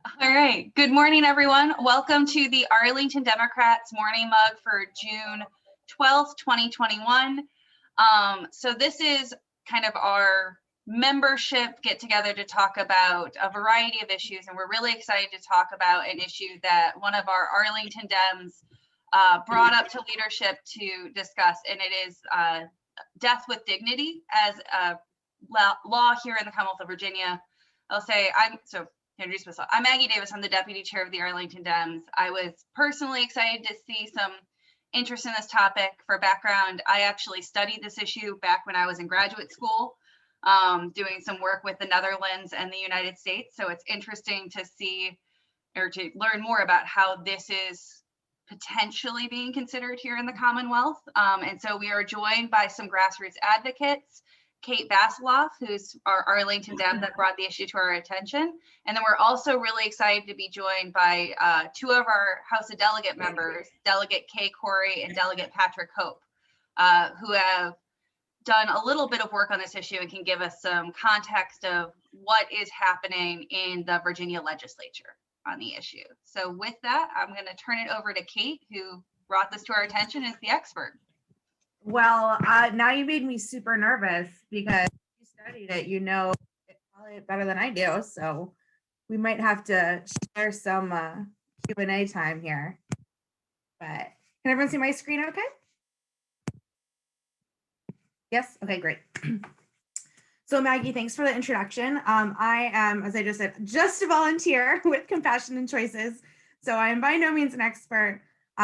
All right. Good morning, everyone. Welcome to the Arlington Democrats Morning Mug for June 12th, 2021. So this is kind of our membership get together to talk about a variety of issues, and we're really excited to talk about an issue that one of our Arlington Dems brought up to leadership to discuss, and it is death with dignity as a law here in the Commonwealth of Virginia. I'll say introduce myself. I'm Maggie Davis. I'm the deputy chair of the Arlington Dems. I was personally excited to see some interest in this topic. For background, I actually studied this issue back when I was in graduate school, doing some work with the Netherlands and the United States. So it's interesting to see or to learn more about how this is potentially being considered here in the Commonwealth. And so we are joined by some grassroots advocates, Kate Vasiloff, who's our Arlington Dem that brought the issue to our attention. And then we're also really excited to be joined by two of our House of Delegate members, Delegate Kay Corey and Delegate Patrick Hope, who have done a little bit of work on this issue and can give us some context of what is happening in the Virginia legislature on the issue. So with that, I'm going to turn it over to Kate, who brought this to our attention as the expert. Well, now you made me super nervous because you studied it, you know it probably better than I do. So we might have to share some Q&A time here. But can everyone see my screen okay? Yes? Okay, great. So Maggie, thanks for the introduction. I am, as I just said, just a volunteer with Compassion and Choices. So I am by no means an expert, but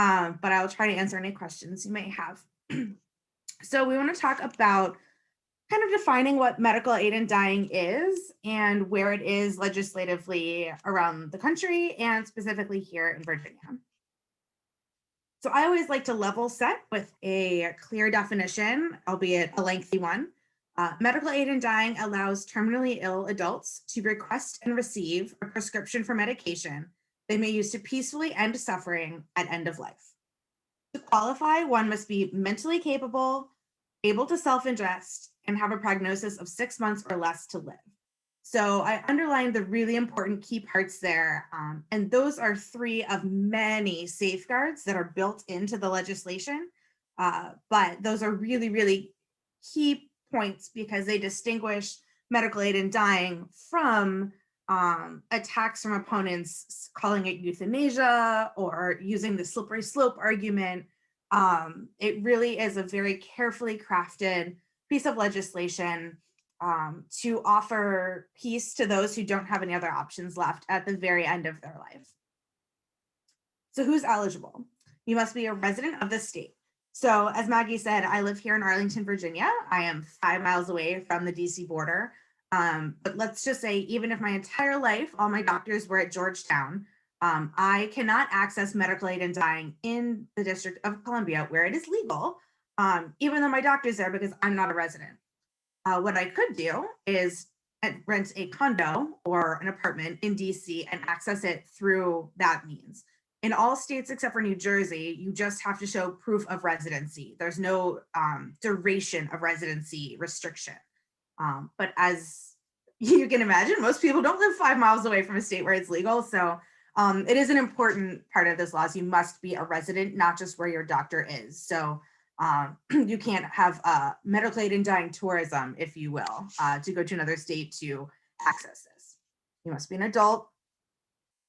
I will try to answer any questions you may have. So we want to talk about kind of defining what medical aid in dying is and where it is legislatively around the country and specifically here in Virginia. So I always like to level set with a clear definition, albeit a lengthy one. Medical aid in dying allows terminally ill adults to request and receive a prescription for medication they may use to peacefully end suffering at end of life. To qualify, one must be mentally capable, able to self-ingest, and have a prognosis of 6 months or less to live. So I underlined the really important key parts there, and those are three of many safeguards that are built into the legislation, but those are really, really key points because they distinguish medical aid in dying from attacks from opponents calling it euthanasia or using the slippery slope argument. It really is a very carefully crafted piece of legislation to offer peace to those who don't have any other options left at the very end of their life. So who's eligible? You must be a resident of the state. So as Maggie said, I live here in Arlington, Virginia. I am 5 miles away from the DC border. But let's just say, even if my entire life, all my doctors were at Georgetown, I cannot access medical aid in dying in the District of Columbia where it is legal, even though my doctor's there because I'm not a resident. What I could do is rent a condo or an apartment in DC and access it through that means. In all states except for New Jersey, you just have to show proof of residency. There's no duration of residency restriction. But as you can imagine, most people don't live 5 miles away from a state where it's legal. So it is an important part of this law is you must be a resident, not just where your doctor is. So you can't have medical aid in dying tourism, if you will, to go to another state to access this. You must be an adult.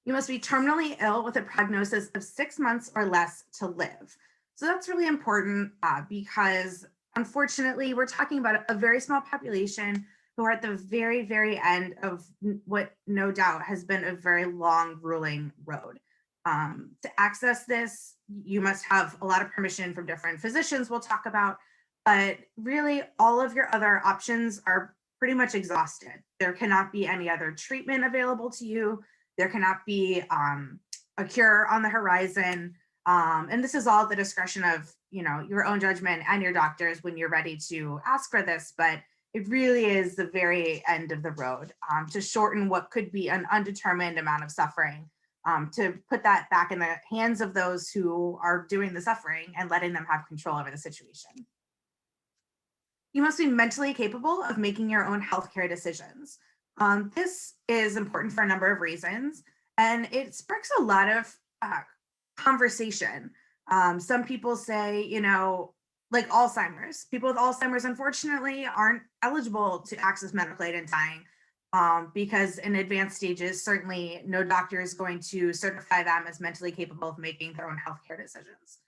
You must be terminally ill with a prognosis of 6 months or less to live. So that's really important because unfortunately, we're talking about a very small population who are at the very, very end of what no doubt has been a very long, grueling road. To access this, you must have a lot of permission from different physicians we'll talk about, but really all of your other options are pretty much exhausted. There cannot be any other treatment available to you. There cannot be a cure on the horizon. And this is all at the discretion of, your own judgment and your doctors when you're ready to ask for this, but it really is the very end of the road to shorten what could be an undetermined amount of suffering, to put that back in the hands of those who are doing the suffering and letting them have control over the situation. You must be mentally capable of making your own healthcare decisions. This is important for a number of reasons. And it sparks a lot of conversation. Some people say, like Alzheimer's, people with Alzheimer's unfortunately aren't eligible to access medical aid in dying, because in advanced stages, certainly no doctor is going to certify them as mentally capable of making their own healthcare decisions.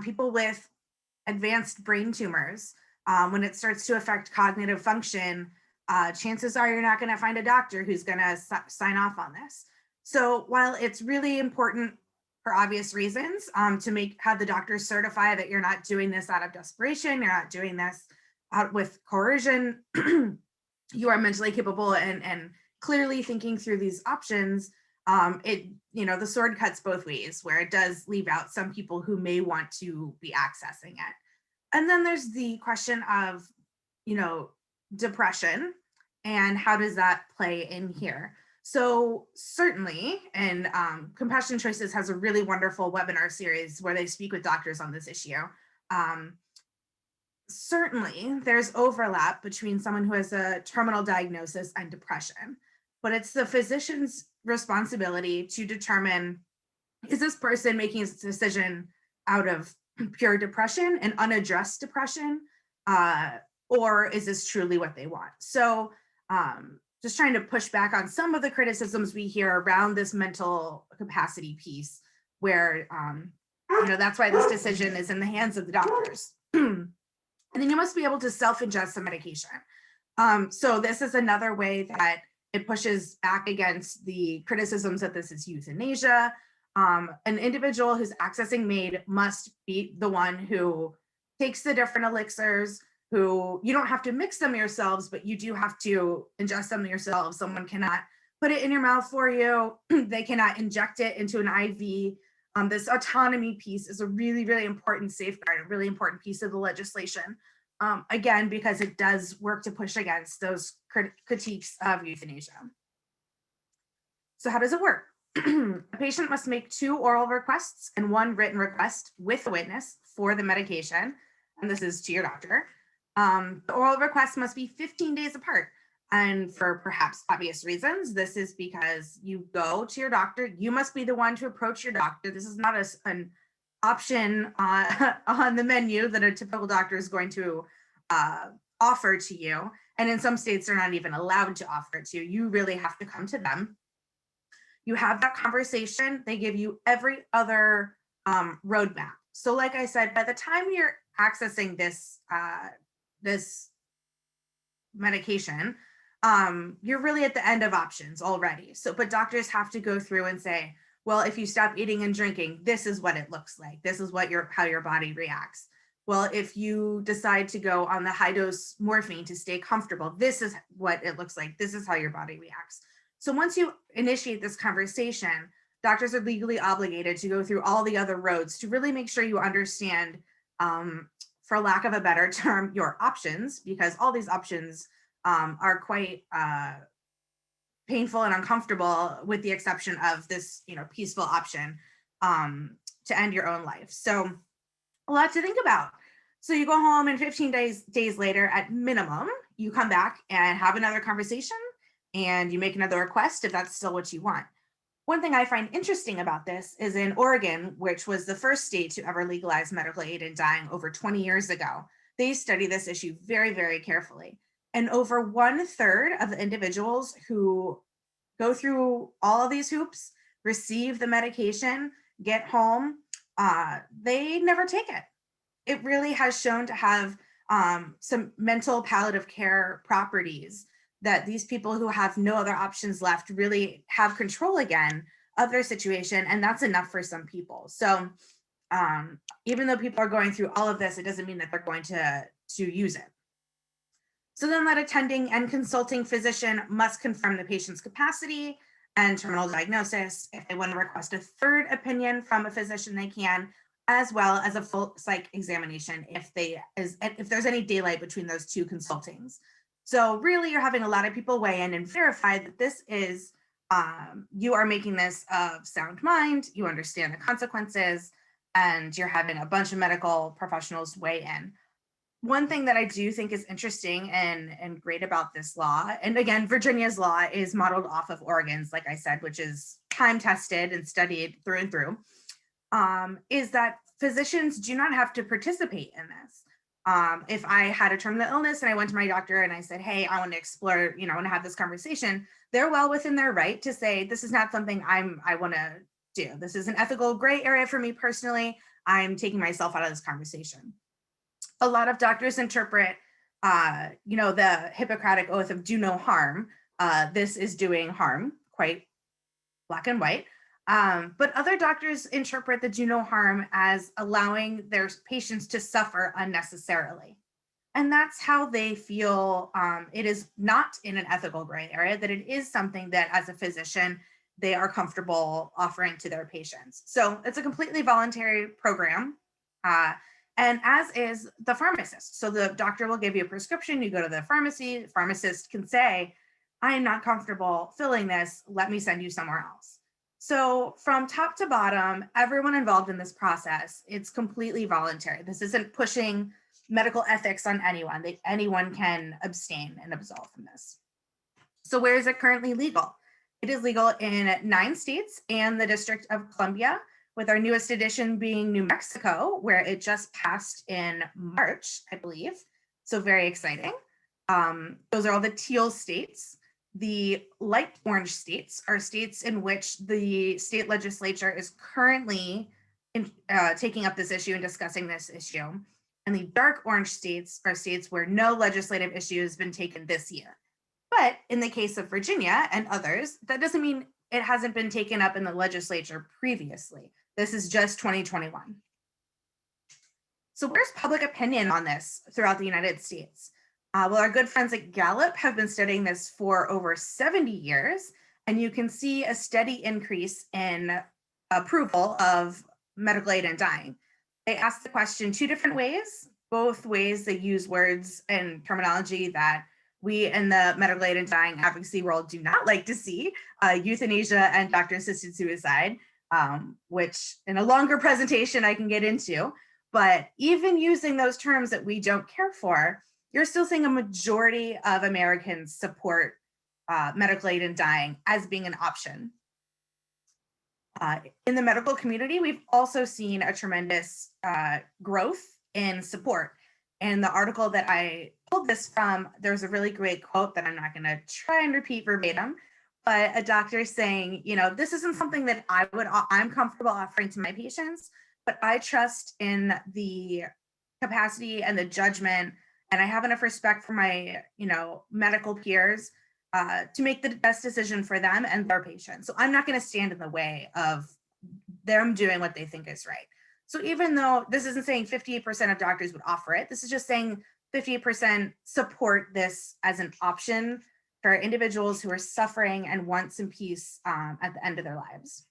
People with advanced brain tumors, when it starts to affect cognitive function, chances are you're not going to find a doctor who's going to sign off on this. So while it's really important for obvious reasons, to have the doctors certify that you're not doing this out of desperation, you're not doing this out with coercion, you are mentally capable and clearly thinking through these options, the sword cuts both ways, where it does leave out some people who may want to be accessing it. And then there's the question of, depression, and how does that play in here? So certainly, and Compassion Choices has a really wonderful webinar series where they speak with doctors on this issue. Certainly, there's overlap between someone who has a terminal diagnosis and depression, but it's the physician's responsibility to determine, is this person making a decision out of pure depression and unaddressed depression, or is this truly what they want? So just trying to push back on some of the criticisms we hear around this mental capacity piece, where that's why this decision is in the hands of the doctors. And then you must be able to self-ingest the medication. So this is another way that it pushes back against the criticisms that this is euthanasia. An individual who's accessing MAID must be the one who takes the different elixirs, who you don't have to mix them yourselves, but you do have to ingest them yourselves. Someone cannot put it in your mouth for you. They cannot inject it into an IV. This autonomy piece is a really, really important safeguard, a really important piece of the legislation. Again, because it does work to push against those critiques of euthanasia. So how does it work? A patient must make 2 oral requests and 1 written request with a witness for the medication, and this is to your doctor. The oral requests must be 15 days apart. And for perhaps obvious reasons, this is because you go to your doctor, you must be the one to approach your doctor. This is not an option on the menu that a typical doctor is going to offer to you. And in some states, they're not even allowed to offer it to you. You really have to come to them. You have that conversation. They give you every other roadmap. So like I said, by the time you're accessing this medication, you're really at the end of options already. So, but doctors have to go through and say, well, if you stop eating and drinking, this is what it looks like. This is what how your body reacts. Well, if you decide to go on the high dose morphine to stay comfortable, this is what it looks like. This is how your body reacts. So once you initiate this conversation, doctors are legally obligated to go through all the other roads to really make sure you understand, for lack of a better term, your options, because all these options are quite painful and uncomfortable, with the exception of this, peaceful option to end your own life. So a lot to think about. So you go home, and 15 days later, at minimum, you come back and have another conversation, and you make another request if that's still what you want. One thing I find interesting about this is in Oregon, which was the first state to ever legalize medical aid in dying over 20 years ago, they study this issue very, very carefully. And over 1/3 of the individuals who go through all of these hoops, receive the medication, get home, they never take it. It really has shown to have some mental palliative care properties, that these people who have no other options left really have control again of their situation. And that's enough for some people. So even though people are going through all of this, it doesn't mean that they're going to use it. So then that attending and consulting physician must confirm the patient's capacity and terminal diagnosis. If they want to request a 3rd opinion from a physician, they can, as well as a full psych examination if there's any daylight between those 2 consultings. So really, you're having a lot of people weigh in and verify that this is, you are making this of sound mind, you understand the consequences, and you're having a bunch of medical professionals weigh in. One thing that I do think is interesting and great about this law, and again, Virginia's law is modeled off of Oregon's, like I said, which is time tested and studied through and through, is that physicians do not have to participate in this. If I had a terminal illness and I went to my doctor and I said, hey, I want to explore, I want to have this conversation, they're well within their right to say, this is not something I want to do. This is an ethical gray area for me personally. I'm taking myself out of this conversation. A lot of doctors interpret, the Hippocratic oath of do no harm. This is doing harm, quite black and white. But other doctors interpret the do no harm as allowing their patients to suffer unnecessarily. And that's how they feel it is not in an ethical gray area, that it is something that as a physician, they are comfortable offering to their patients. So it's a completely voluntary program. And as is the pharmacist. So the doctor will give you a prescription, you go to the pharmacy, the pharmacist can say, I am not comfortable filling this, let me send you somewhere else. So from top to bottom, everyone involved in this process, it's completely voluntary. This isn't pushing medical ethics on anyone. Anyone can abstain and absolve from this. So where is it currently legal? It is legal in 9 states and the District of Columbia, with our newest addition being New Mexico, where it just passed in March, I believe. So very exciting. Those are all the teal states. The light orange states are states in which the state legislature is currently taking up this issue and discussing this issue. And the dark orange states are states where no legislative issue has been taken this year. But in the case of Virginia and others, that doesn't mean it hasn't been taken up in the legislature previously. This is just 2021. So where's public opinion on this throughout the United States? Well, our good friends at Gallup have been studying this for over 70 years, and you can see a steady increase in approval of medical aid in dying. They asked the question 2 different ways. Both ways they use words and terminology that we in the medical aid in dying advocacy world do not like to see, euthanasia and doctor-assisted suicide, which in a longer presentation I can get into. But even using those terms that we don't care for, you're still seeing a majority of Americans support medical aid in dying as being an option. In the medical community, we've also seen a tremendous growth in support. In the article that I pulled this from, there's a really great quote that I'm not going to try and repeat verbatim, but a doctor saying, this isn't something that I'm comfortable offering to my patients, but I trust in the capacity and the judgment, and I have enough respect for my, medical peers to make the best decision for them and their patients. So I'm not going to stand in the way of them doing what they think is right. So even though this isn't saying 58% of doctors would offer it, this is just saying 58% support this as an option for individuals who are suffering and want some peace at the end of their lives.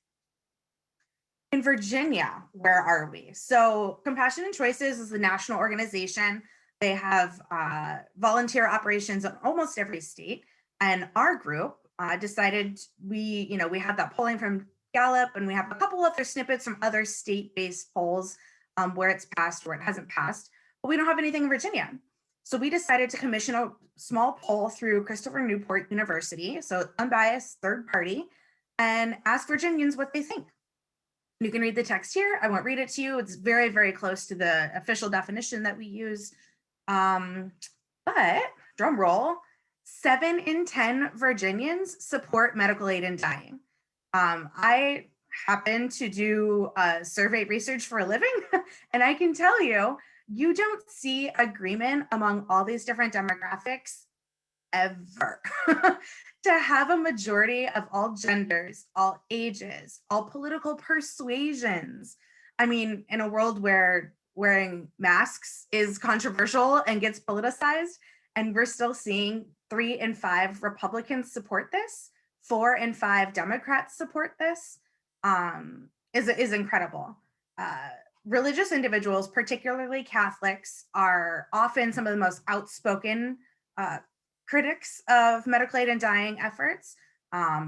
In Virginia, where are we? So Compassion and Choices is a national organization. They have volunteer operations in almost every state. And our group decided we had that polling from Gallup, and we have a couple other snippets from other state-based polls where it's passed, where it hasn't passed, but we don't have anything in Virginia. So we decided to commission a small poll through Christopher Newport University, so unbiased third party, and ask Virginians what they think. You can read the text here. I won't read it to you. It's very, very close to the official definition that we use. But drum roll, 7 in 10 Virginians support medical aid in dying. I happen to do survey research for a living, and I can tell you, you don't see agreement among all these different demographics ever. To have a majority of all genders, all ages, all political persuasions. I mean, in a world where wearing masks is controversial and gets politicized, and we're still seeing 3 in 5 Republicans support this, 4 in 5 Democrats support this, is incredible. Religious individuals, particularly Catholics, are often some of the most outspoken critics of medical aid and dying efforts.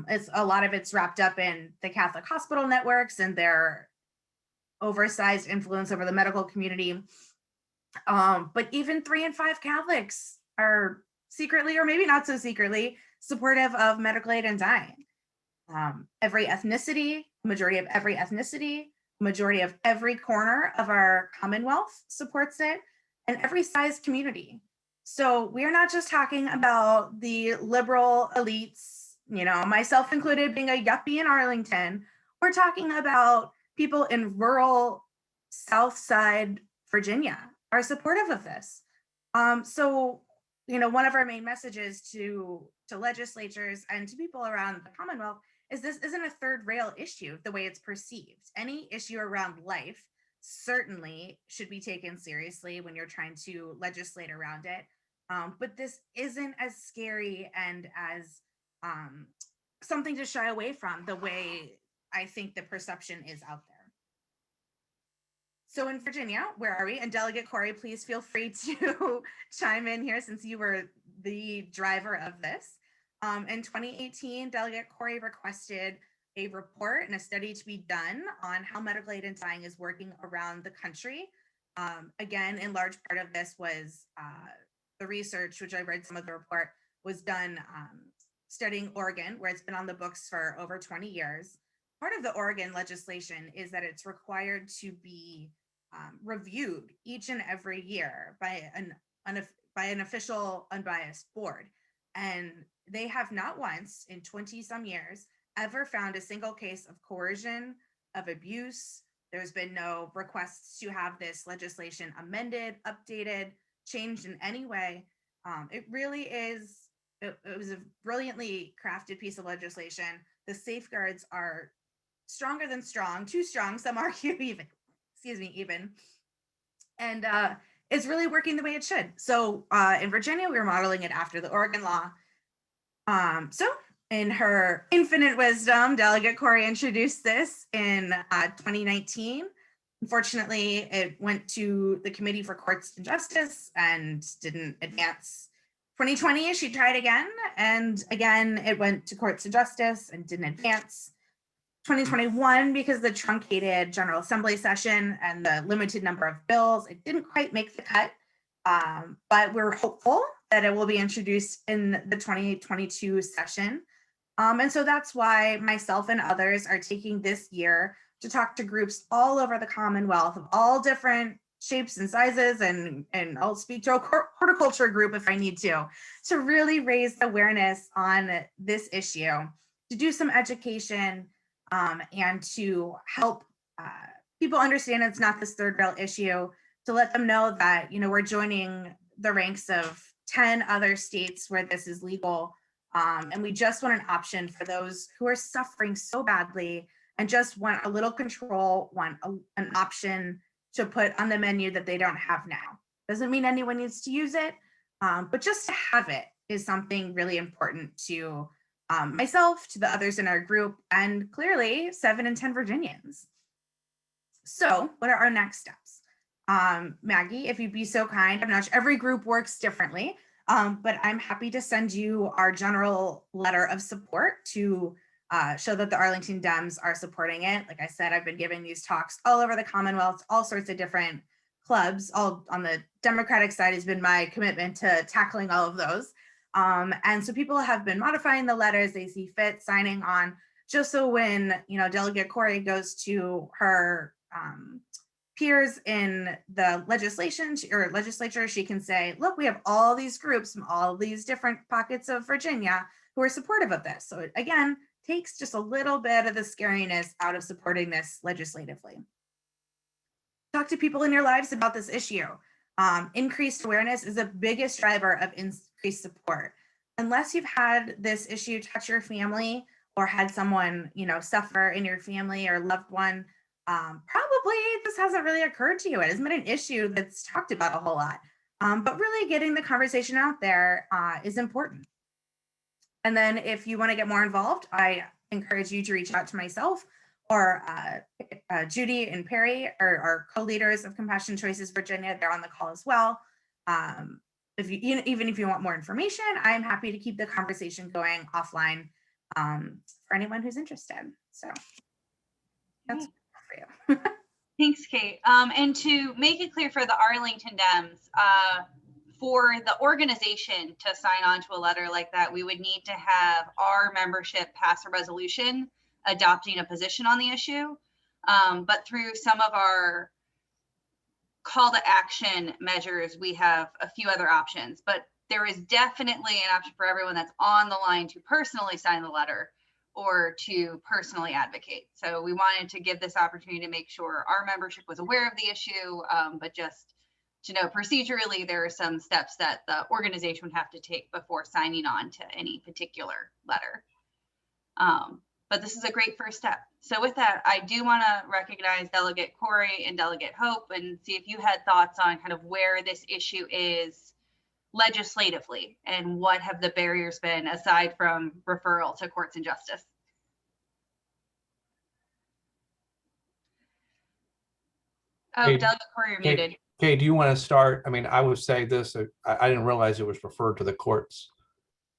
It's a lot of it's wrapped up in the Catholic hospital networks and their oversized influence over the medical community. But even 3 in 5 Catholics are secretly, or maybe not so secretly, supportive of medical aid and dying. every ethnicity, majority of every ethnicity, majority of every corner of our Commonwealth supports it, and every size community. So we're not just talking about the liberal elites, myself included, being a yuppie in Arlington. We're talking about people in rural South Side Virginia are supportive of this. So, one of our main messages to legislatures and to people around the Commonwealth is this isn't a third rail issue the way it's perceived. Any issue around life certainly should be taken seriously when you're trying to legislate around it. But this isn't as scary and as something to shy away from the way I think the perception is out there. So in Virginia, where are we? And Delegate Corey, please feel free to chime in here since you were the driver of this. In 2018, Delegate Corey requested a report and a study to be done on how medical aid in dying is working around the country. Again, in large part of this was the research, which I read some of the report, was done studying Oregon, where it's been on the books for over 20 years. Part of the Oregon legislation is that it's required to be reviewed each and every year by an official unbiased board. And they have not once in 20 some years ever found a single case of coercion, of abuse. There's been no requests to have this legislation amended, updated, changed in any way. It really is, it was a brilliantly crafted piece of legislation. The safeguards are stronger than strong, too strong, some argue even, and it's really working the way it should. So in Virginia, we were modeling it after the Oregon law. So in her infinite wisdom, Delegate Corey introduced this in 2019. Unfortunately, it went to the Committee for Courts and Justice and didn't advance. 2020, she tried again, and again, it went to Courts and Justice and didn't advance. 2021, because of the truncated General Assembly session and the limited number of bills, it didn't quite make the cut, but we're hopeful that it will be introduced in the 2022 session. And so that's why myself and others are taking this year to talk to groups all over the Commonwealth of all different shapes and sizes, and I'll speak to a horticulture group if I need to really raise awareness on this issue, to do some education, and to help people understand it's not this third rail issue, to let them know that, we're joining the ranks of 10 other states where this is legal. And we just want an option for those who are suffering so badly and just want a little control, want an option to put on the menu that they don't have now. Doesn't mean anyone needs to use it, but just to have it is something really important to myself, to the others in our group, and clearly 7 in 10 Virginians. So what are our next steps? Maggie, if you'd be so kind, I'm not sure, every group works differently, but I'm happy to send you our general letter of support to show that the Arlington Dems are supporting it. Like I said, I've been giving these talks all over the Commonwealth, all sorts of different clubs. All on the Democratic side has been my commitment to tackling all of those. And so people have been modifying the letters they see fit, signing on, just so when, Delegate Corey goes to her peers in the legislature, she can say, look, we have all these groups from all these different pockets of Virginia who are supportive of this. So it, again, takes just a little bit of the scariness out of supporting this legislatively. Talk to people in your lives about this issue. Increased awareness is the biggest driver of increased support. Unless you've had this issue touch your family or had someone, suffer in your family or loved one, probably this hasn't really occurred to you. It hasn't been an issue that's talked about a whole lot. But really getting the conversation out there is important. And then if you want to get more involved, I encourage you to reach out to myself or Judy and Perry, our co-leaders of Compassion Choices Virginia. They're on the call as well. Even if you want more information, I'm happy to keep the conversation going offline for anyone who's interested. So that's for you. Thanks, Kate. And to make it clear for the Arlington Dems, for the organization to sign on to a letter like that, we would need to have our membership pass a resolution adopting a position on the issue. But through some of our call to action measures, we have a few other options. But there is definitely an option for everyone that's on the line to personally sign the letter or to personally advocate. So we wanted to give this opportunity to make sure our membership was aware of the issue, but just to know procedurally, there are some steps that the organization would have to take before signing on to any particular letter. But this is a great first step. So with that, I do want to recognize Delegate Corey and Delegate Hope and see if you had thoughts on kind of where this issue is legislatively and what have the barriers been aside from referral to courts and justice. Oh, Hey, Delegate Corey, you're muted. Kay, do you want to start? I mean, I would say this, I didn't realize it was referred to the courts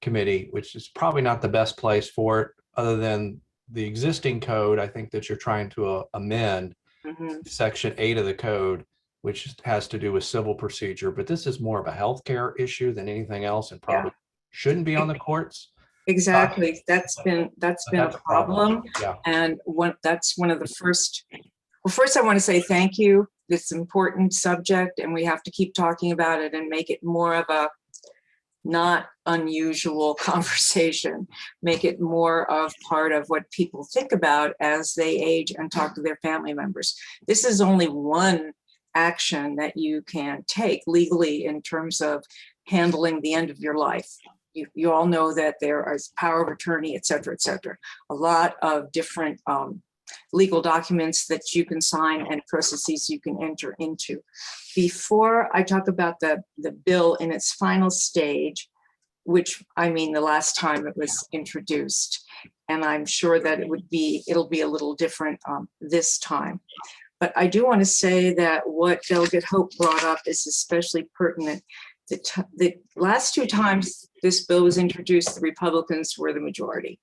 committee, which is probably not the best place for it, other than the existing code. I think that you're trying to amend section 8 of the code, which has to do with civil procedure, but this is more of a healthcare issue than anything else and probably shouldn't be on the courts. Exactly. That's been a problem. Yeah. And that's one of the first. Well, first I want to say thank you. It's an important subject and we have to keep talking about it and make it more of a not unusual conversation, make it more of part of what people think about as they age and talk to their family members. This is only one action that you can take legally in terms of handling the end of your life. You all know that there is power of attorney, et cetera, a lot of different legal documents that you can sign and processes you can enter into. Before I talk about the bill in its final stage, which I mean the last time it was introduced, and I'm sure that it'll be a little different this time. But I do want to say that what Delegate Hope brought up is especially pertinent. The last two times this bill was introduced, the Republicans were the majority.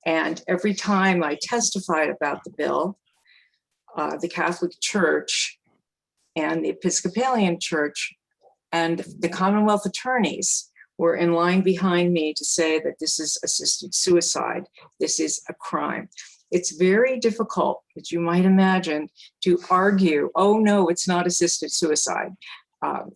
And every time I testified about the bill, the Catholic Church and the Episcopalian Church and the Commonwealth attorneys were in line behind me to say that this is assisted suicide. This is a crime. It's very difficult, as you might imagine, to argue, oh no, it's not assisted suicide.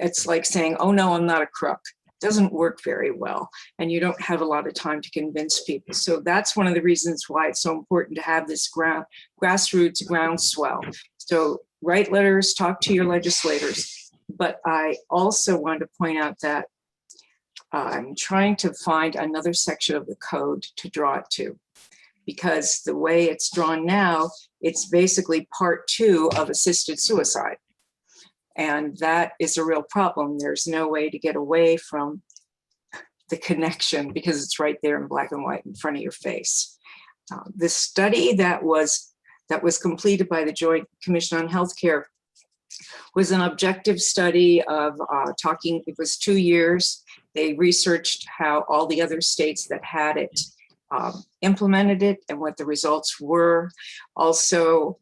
It's like saying, oh no, I'm not a crook. Doesn't work very well, and you don't have a lot of time to convince people. So that's one of the reasons why it's so important to have this grassroots groundswell. So write letters, talk to your legislators. But I also want to point out that I'm trying to find another section of the code to draw it to, because the way it's drawn now, it's basically part 2 of assisted suicide. And that is a real problem. There's no way to get away from the connection because it's right there in black and white in front of your face. The study that was completed by the Joint Commission on Healthcare was an objective study of it was 2 years. They researched how all the other states that had it implemented it and what the results were. Also,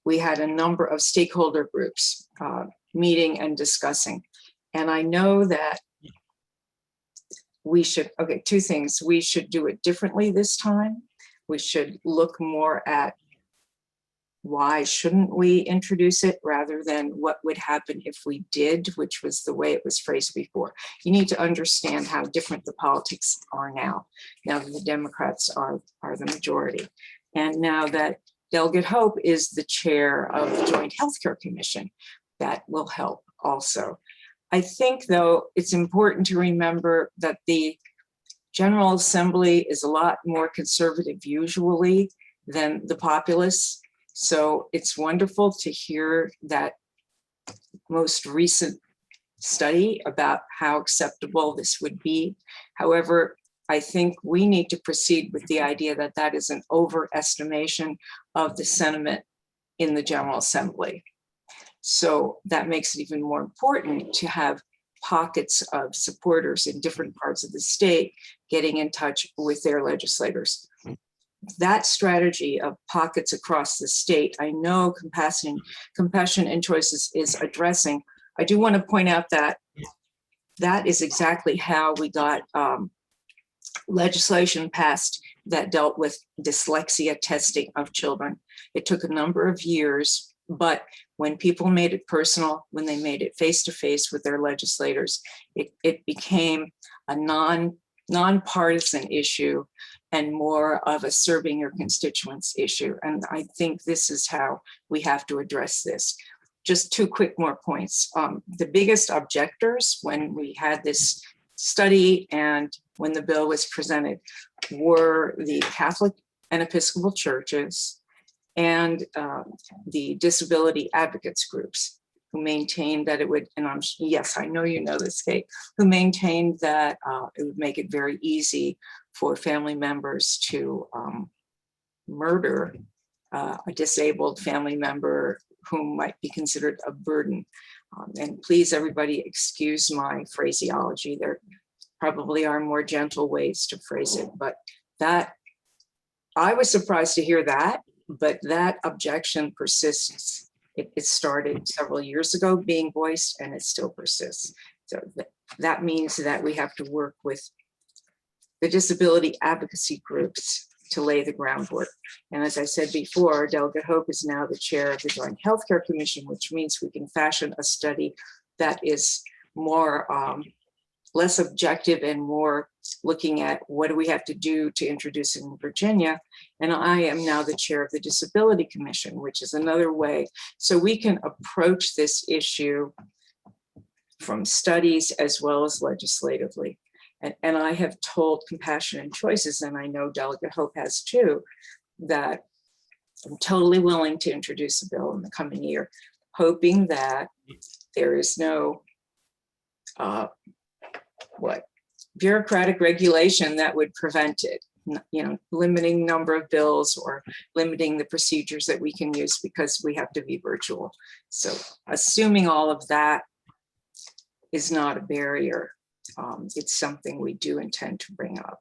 we had a number of stakeholder groups meeting and discussing. And I know that we should, two things. We should do it differently this time. We should look more at why shouldn't we introduce it rather than what would happen if we did, which was the way it was phrased before. You need to understand how different the politics are now that the Democrats are the majority. And now that Delegate Hope is the chair of the Joint Healthcare Commission, that will help also. I think, though, it's important to remember that the General Assembly is a lot more conservative usually than the populace. So it's wonderful to hear that most recent study about how acceptable this would be. However, I think we need to proceed with the idea that that is an overestimation of the sentiment in the General Assembly. So that makes it even more important to have pockets of supporters in different parts of the state getting in touch with their legislators. That strategy of pockets across the state, I know Compassion and Choices is addressing. I do want to point out that that is exactly how we got legislation passed that dealt with dyslexia testing of children. It took a number of years, but when people made it personal, when they made it face-to-face with their legislators, it became a nonpartisan issue and more of a serving your constituents issue. And I think this is how we have to address this. Just two quick more points. The biggest objectors when we had this study and when the bill was presented were the Catholic and Episcopal churches and the disability advocates groups, who maintained that it would, and yes, I know you know this, Kate, who maintained that it would make it very easy for family members to murder a disabled family member whom might be considered a burden. And please, everybody, excuse my phraseology. There probably are more gentle ways to phrase it, but that, I was surprised to hear that, but that objection persists. It started several years ago being voiced, and it still persists. So that means that we have to work with the disability advocacy groups to lay the groundwork. And as I said before, Delegate Hope is now the chair of the Joint Healthcare Commission, which means we can fashion a study that is more less objective and more looking at what do we have to do to introduce it in Virginia. And I am now the chair of the Disability Commission, which is another way. So we can approach this issue from studies as well as legislatively. And I have told Compassion and Choices, and I know Delegate Hope has too, that I'm totally willing to introduce a bill in the coming year, hoping that there is no bureaucratic regulation that would prevent it, you know, limiting number of bills or limiting the procedures that we can use because we have to be virtual. So assuming all of that is not a barrier, it's something we do intend to bring up.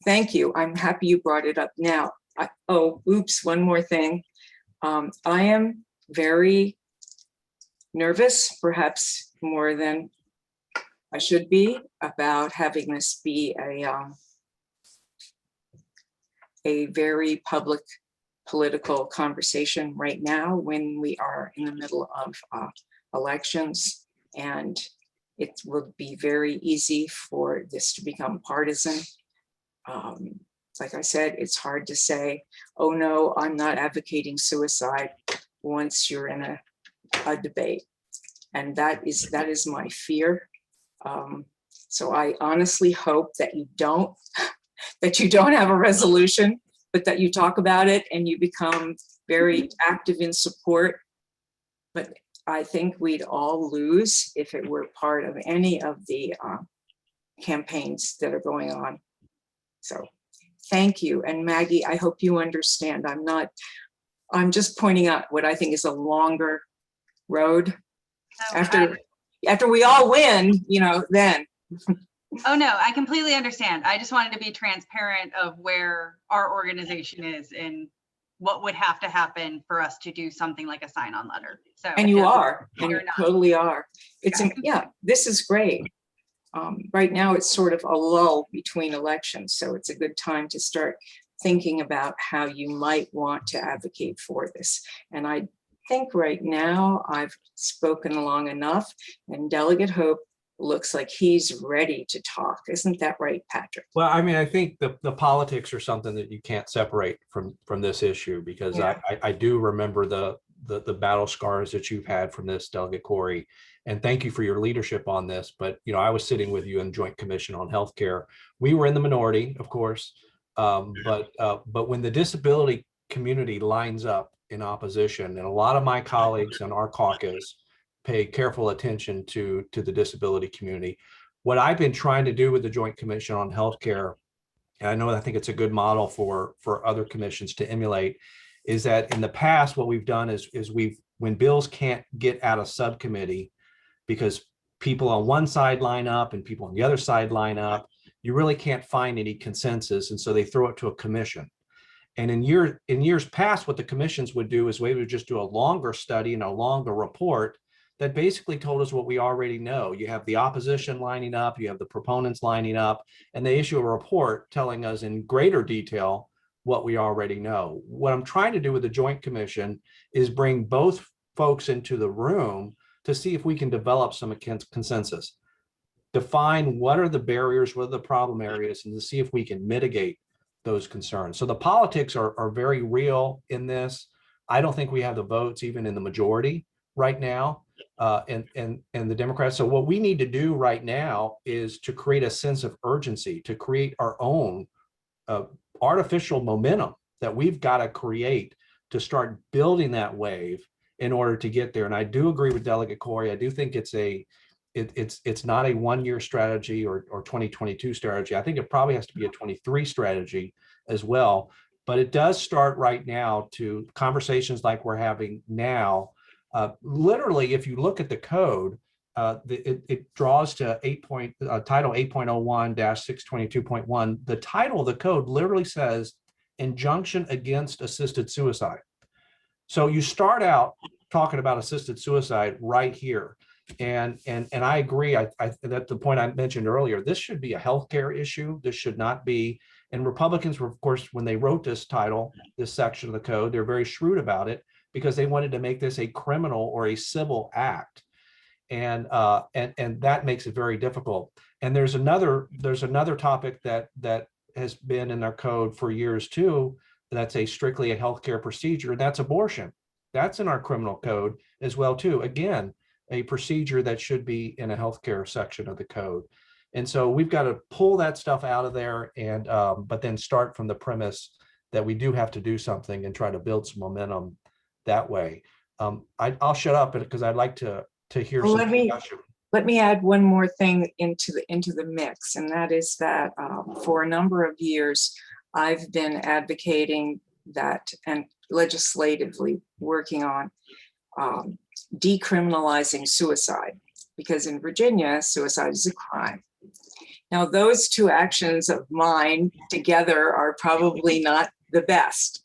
Thank you. I'm happy you brought it up now. One more thing. I am very nervous, perhaps more than I should be, about having this be a very public political conversation right now when we are in the middle of elections, and it will be very easy for this to become partisan. Like I said, it's hard to say, oh no, I'm not advocating suicide once you're in a debate. And that is my fear. So I honestly hope that you don't have a resolution, but that you talk about it and you become very active in support. But I think we'd all lose if it were part of any of the campaigns that are going on. So thank you. And Maggie, I hope you understand. I'm just pointing out what I think is a longer road. After we all win, you know, then. Oh no, I completely understand. I just wanted to be transparent of where our organization is and what would have to happen for us to do something like a sign-on letter. So, and you are, and you not. totally are. It's this is great. Right now, it's sort of a lull between elections, so it's a good time to start thinking about how you might want to advocate for this. And I think right now I've spoken long enough, and Delegate Hope looks like he's ready to talk. Isn't that right, Patrick? Well, I mean, I think the politics are something that you can't separate from this issue, because I do remember the battle scars that you've had from this, Delegate Corey, and thank you for your leadership on this. But, you know, I was sitting with you in Joint Commission on Healthcare. We were in the minority, of course, but when the disability community lines up in opposition, and a lot of my colleagues in our caucus pay careful attention to the disability community. What I've been trying to do with the Joint Commission on Healthcare, and I think it's a good model for other commissions to emulate, is that in the past, what we've done is when bills can't get out of subcommittee because people on one side line up and people on the other side line up, you really can't find any consensus, and so they throw it to a commission. And in years past, what the commissions would do is we would just do a longer study and a longer report that basically told us what we already know. You have the opposition lining up, you have the proponents lining up, and they issue a report telling us in greater detail what we already know. What I'm trying to do with the Joint Commission is bring both folks into the room to see if we can develop some consensus, define what are the barriers, what are the problem areas, and to see if we can mitigate those concerns. So the politics are very real in this. I don't think we have the votes even in the majority right now, and the Democrats. So what we need to do right now is to create a sense of urgency, to create our own artificial momentum that we've got to create to start building that wave in order to get there. And I do agree with Delegate Corey. I do think it's not a 1-year strategy or 2022 strategy. I think it probably has to be a 23 strategy as well. But it does start right now to conversations like we're having now. Literally, if you look at the code, it draws to Title 8.01-622.1. The title of the code literally says injunction against assisted suicide. So you start out talking about assisted suicide right here. And I agree. That's the point I mentioned earlier. This should be a healthcare issue. This should not be. And Republicans were, of course, when they wrote this title, this section of the code, they're very shrewd about it because they wanted to make this a criminal or a civil act. And that makes it very difficult. And there's another topic that has been in our code for years too. That's strictly a healthcare procedure, and that's abortion. That's in our criminal code as well too. Again, a procedure that should be in a healthcare section of the code. And so we've got to pull that stuff out of there, and but then start from the premise that we do have to do something and try to build some momentum that way. I'll shut up because I'd like to hear Well, some discussion. Let me add one more thing into the mix, and that is that for a number of years, I've been advocating that and legislatively working on decriminalizing suicide, because in Virginia, suicide is a crime. Now, those two actions of mine together are probably not the best,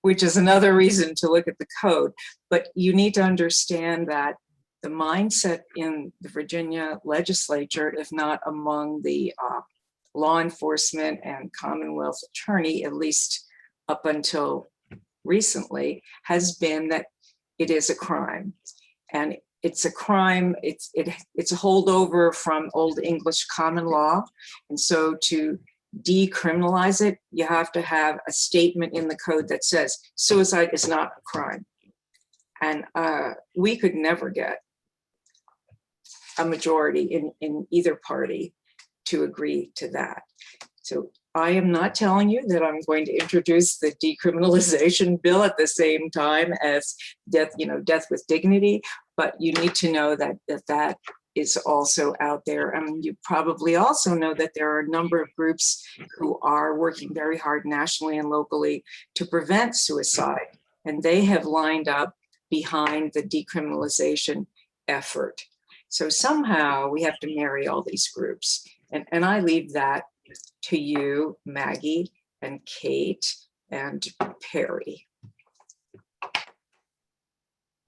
which is another reason to look at the code. But you need to understand that the mindset in the Virginia legislature, if not among the law enforcement and Commonwealth attorney, at least up until recently, has been that it is a crime. And it's a crime, it's a holdover from Old English common law. And so to decriminalize it, you have to have a statement in the code that says suicide is not a crime. And we could never get a majority in either party to agree to that. So I am not telling you that I'm going to introduce the decriminalization bill at the same time as death with dignity, but you need to know that that is also out there. I mean, you probably also know that there are a number of groups who are working very hard nationally and locally to prevent suicide, and they have lined up behind the decriminalization effort. So somehow we have to marry all these groups. And I leave that to you, Maggie and Kate and Perry.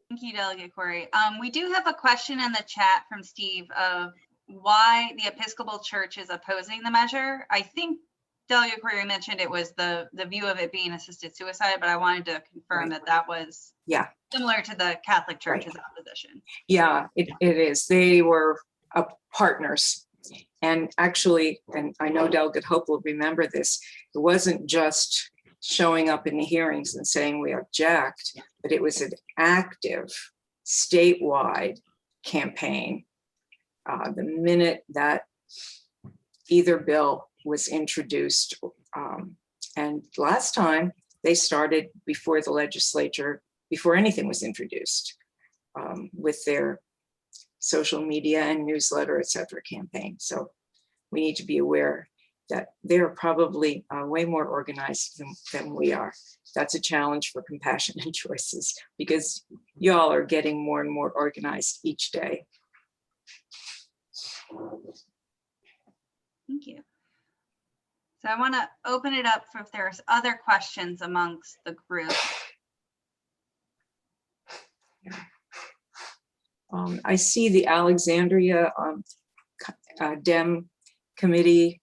Thank you, Delegate Corey. We do have a question in the chat from Steve of why the Episcopal Church is opposing the measure. I think Delegate Corey mentioned it was the view of it being assisted suicide, but I wanted to confirm that was similar to the Catholic Church's opposition. Yeah, it is. They were partners. And actually, and I know Delegate Hope will remember this, it wasn't just showing up in the hearings and saying we object, but it was an active statewide campaign. The minute that either bill was introduced, and last time they started before the legislature, before anything was introduced, with their social media and newsletter, et cetera, campaign. So we need to be aware that they're probably way more organized than we are. That's a challenge for Compassion and Choices, because y'all are getting more and more organized each day. Thank you. So I want to open it up for if there's other questions amongst the group. I see the Alexandria Dem Committee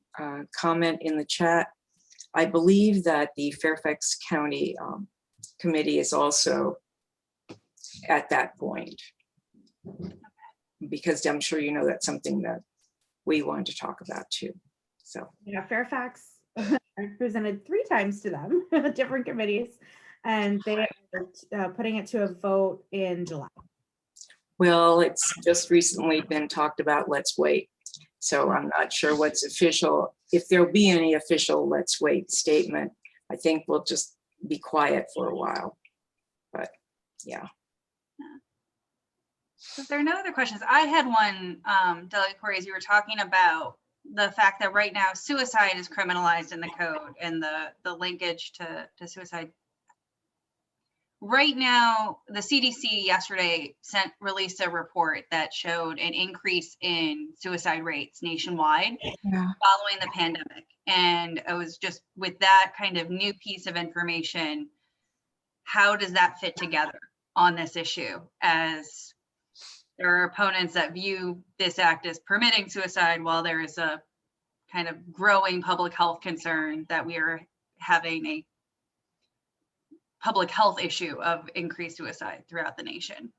comment in the chat. I believe that the Fairfax County Committee is also at that point, because I'm sure you know that's something that we want to talk about too. So Yeah, Fairfax, I presented 3 times to them, different committees, and they are putting it to a vote in July. well, it's just recently been talked about. Let's wait. So I'm not sure what's official. If there'll be any official let's wait statement, I think we'll just be quiet for a while. But yeah. So if there are no other questions, I had one, Delegate Corey, as you were talking about the fact that right now suicide is criminalized in the code and the linkage to suicide. Right now, the CDC yesterday released a report that showed an increase in suicide rates nationwide following the pandemic. And it was just with that kind of new piece of information, how does that fit together on this issue, as there are opponents that view this act as permitting suicide, while there is a kind of growing public health concern that we are having a public health issue of increased suicide throughout the nation.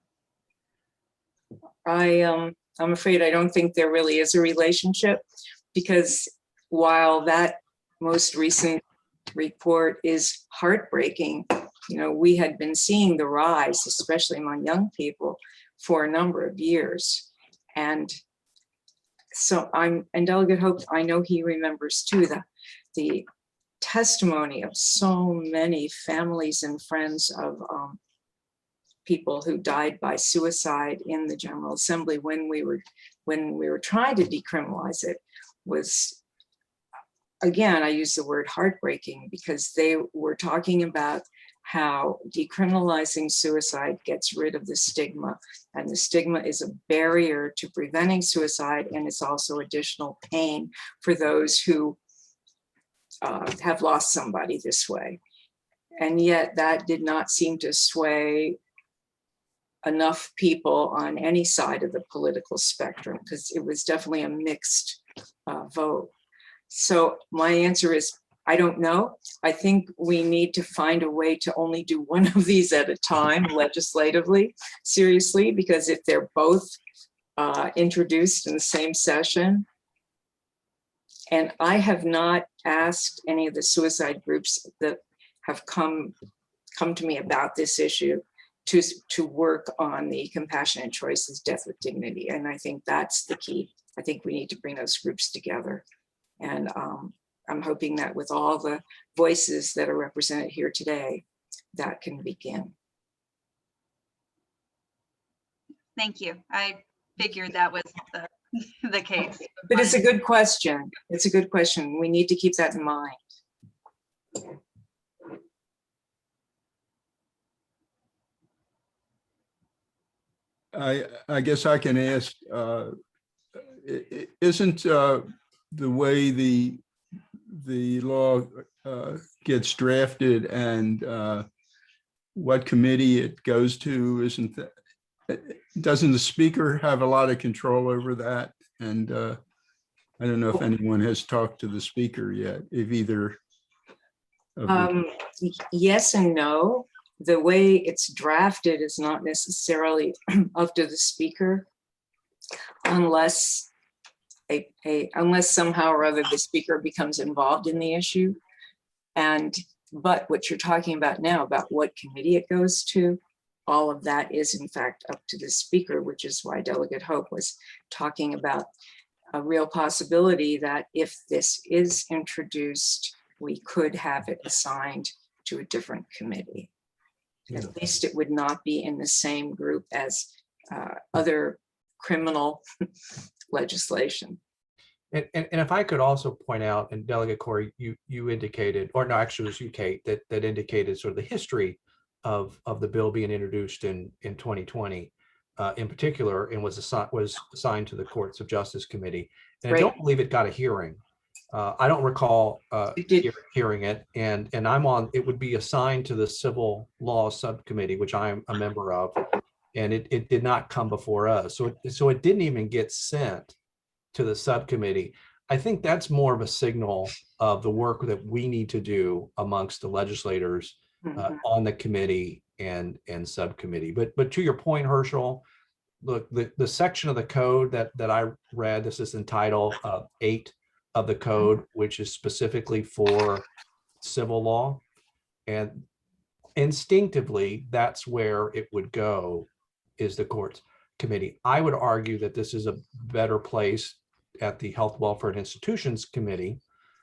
I'm afraid I don't think there really is a relationship, because while that most recent report is heartbreaking, you know, we had been seeing the rise, especially among young people, for a number of years. And so and Delegate Hope, I know he remembers too, the testimony of so many families and friends of people who died by suicide in the General Assembly when we were trying to decriminalize it was, again, I use the word heartbreaking, because they were talking about how decriminalizing suicide gets rid of the stigma, and the stigma is a barrier to preventing suicide, and it's also additional pain for those who have lost somebody this way. And yet that did not seem to sway enough people on any side of the political spectrum, because it was definitely a mixed vote. So my answer is, I don't know. I think we need to find a way to only do one of these at a time legislatively, seriously, because if they're both introduced in the same session, and I have not asked any of the suicide groups that have come to me about this issue to work on the Compassionate Choices Death with Dignity. And I think that's the key. I think we need to bring those groups together. And I'm hoping that with all the voices that are represented here today, that can begin. Thank you. I figured that was the case. But it's a good question. It's a good question. We need to keep that in mind. I guess I can ask, isn't the way the law gets drafted and what committee it goes to, doesn't the speaker have a lot of control over that? And I don't know if anyone has talked to the speaker yet, if either of yes and no. The way it's drafted is not necessarily up to the speaker, unless somehow or other the speaker becomes involved in the issue. But what you're talking about now, about what committee it goes to, all of that is in fact up to the speaker, which is why Delegate Hope was talking about a real possibility that if this is introduced, we could have it assigned to a different committee. At least it would not be in the same group as other criminal legislation. And if I could also point out, and Delegate Corey, you indicated, or no, actually it was you, Kate, that indicated sort of the history of the bill being introduced in 2020, in particular, and was assigned to the Courts of Justice Committee. And right. I don't believe it got a hearing. I don't recall hearing it, and it would be assigned to the Civil Law Subcommittee, which I'm a member of. and it did not come before us. So it didn't even get sent to the subcommittee. I think that's more of a signal of the work that we need to do amongst the legislators on the committee and subcommittee. But to your point, Herschel, look, the section of the code that I read, this is entitled 8 of the code, which is specifically for civil law. And instinctively, that's where it would go, is the courts committee. I would argue that this is a better place at the Health, Welfare, and Institutions Committee,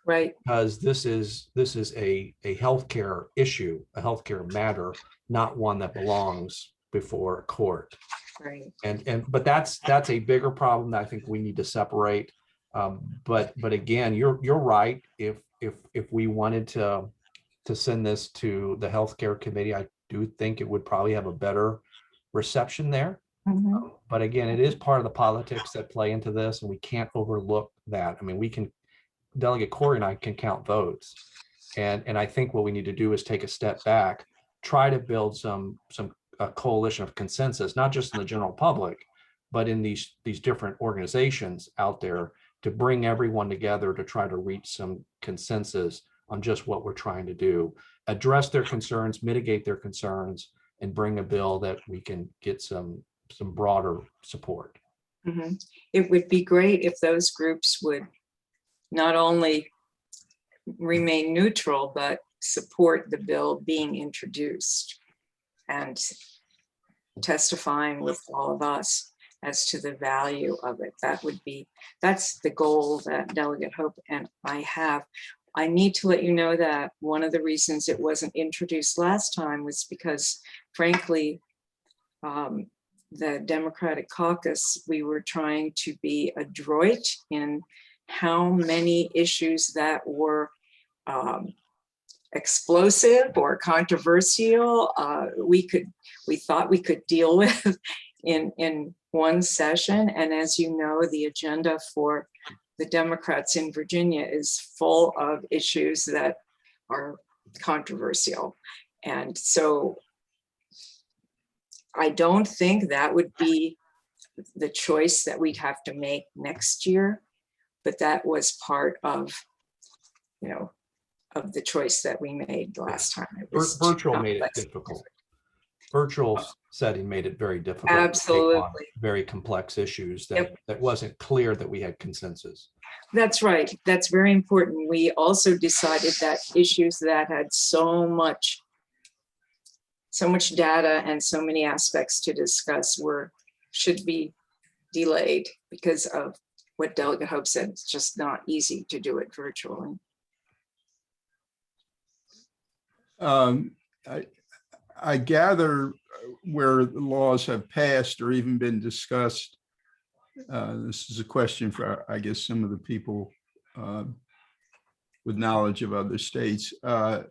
Right. because this is a healthcare issue, a healthcare matter, not one that belongs before a court. Right. But that's a bigger problem that I think we need to separate. But again, you're right. If we wanted to send this to the healthcare committee, I do think it would probably have a better reception there. But again, it is part of the politics that play into this, and we can't overlook that. I mean, Delegate Corey and I can count votes, and I think what we need to do is take a step back, try to build some coalition of consensus, not just in the general public, but in these different organizations out there, to bring everyone together to try to reach some consensus on just what we're trying to do, address their concerns, mitigate their concerns, and bring a bill that we can get some broader support. It would be great if those groups would not only remain neutral, but support the bill being introduced and testifying with all of us as to the value of it. That's the goal that Delegate Hope and I have. I need to let you know that one of the reasons it wasn't introduced last time was because, frankly, the Democratic caucus, we were trying to be adroit in how many issues that were explosive or controversial we thought we could deal with in one session. And as you know, the agenda for the Democrats in Virginia is full of issues that are controversial. And so I don't think that would be the choice that we'd have to make next year, but that was part of, of the choice that we made last time. It was Virtual made it difficult. Virtual setting made it very difficult. Absolutely. Very complex issues that wasn't clear that we had consensus. That's right. That's very important. We also decided that issues that had so much data and so many aspects to discuss should be delayed because of what Delegate Hope said. It's just not easy to do it virtually. I gather where the laws have passed or even been discussed, this is a question for, I guess, some of the people with knowledge of other states, that